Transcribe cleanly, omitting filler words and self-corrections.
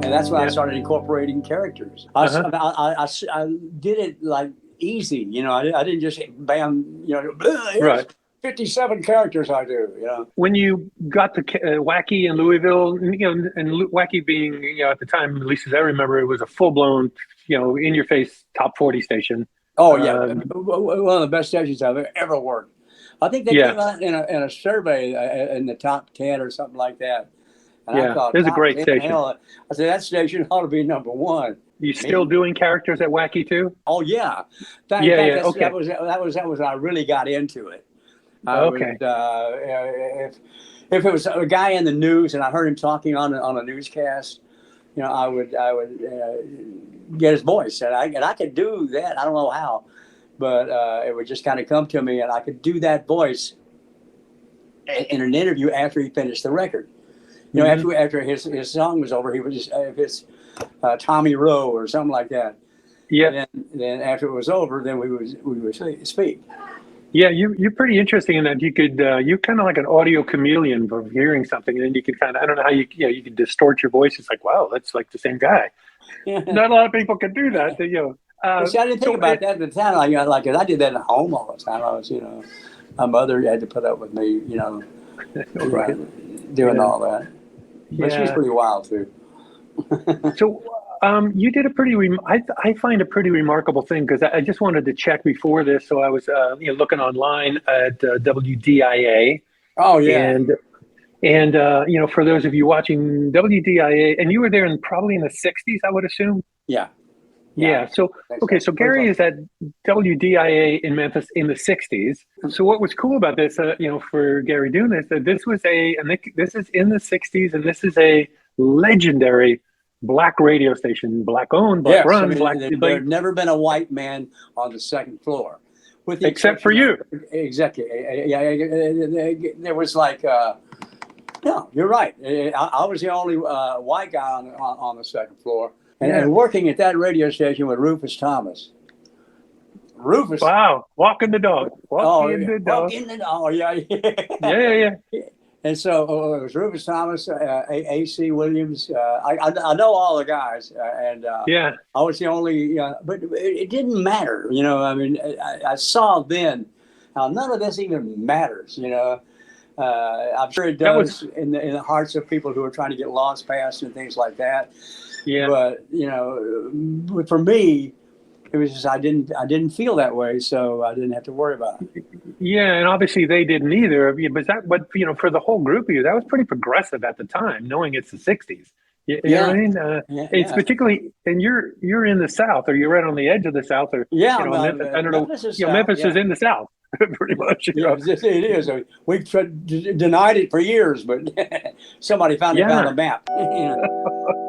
And that's when I started incorporating characters. I did it like easy, you know. I didn't just bam, you know, Right. 57 characters I do, you know. When you got to Wacky in Louisville, you know, and Wacky being, you know, at the time, at least as I remember, it was a full-blown, you know, in-your-face top 40 station. Oh yeah, one of the best stations I've ever worked. I think they came out in a survey in the top 10 or something like that. And I thought, it was a great station. Hell, I said that station ought to be number one. You still doing characters at Wacky too? Oh yeah, Okay. That was when I really got into it. Okay. If it was a guy in the news and I heard him talking on a newscast, you know, I would get his voice, and I could do that. I don't know how, but it would just kind of come to me, and I could do that voice in an interview after he finished the record. You know, after his song was over, he would just if it's Tommy Rowe or something like that. Yeah. And then after it was over, then we would speak. Yeah, you're pretty interesting in that you could you're kind of like an audio chameleon of hearing something, and then you can kind of, I don't know how you can distort your voice. It's like, wow, that's like the same guy. Not a lot of people can do that. You know. See, I didn't think about that at the time. Like I did that at home all the time. I was, you know, my mother had to put up with me, you know, doing all that. But she's pretty wild too. So you did a pretty, I find a pretty remarkable thing, because I just wanted to check before this. So I was you know, looking online at WDIA. Oh yeah. And you know, for those of you watching WDIA, and you were there probably in the 60s, I would assume. Yeah. Yeah. So, okay. So Gary is at WDIA in Memphis in the 60s. So what was cool about this, you know, for Gary doing this, that this was this is in the 60s, and this is a legendary black radio station, black owned, black run, black. There's never been a white man on the second floor, except for you. Exactly. Yeah. There was like, no, you're right. I was the only white guy on the second floor. And working at that radio station with Rufus Thomas. Rufus. Wow. Walking the dog. Walking the dog. Oh, yeah. Yeah. And so it was Rufus Thomas, A.C. Williams. I know all the guys. And I was the only, but it didn't matter. You know, I mean, I saw then how none of this even matters, you know. I'm sure it does in the hearts of people who are trying to get laws passed and things like that. Yeah. But you know, for me, it was just I didn't feel that way, so I didn't have to worry about it. Yeah, and obviously they didn't either. But you know, for the whole group of you, that was pretty progressive at the time, knowing it's the 60s. You know what I mean? It's particularly, and you're in the South, or you're right on the edge of the South, or you know, Memphis, I don't know. Memphis is in the South, pretty much. You know? It is. We've denied it for years, but somebody found it on the map. You know?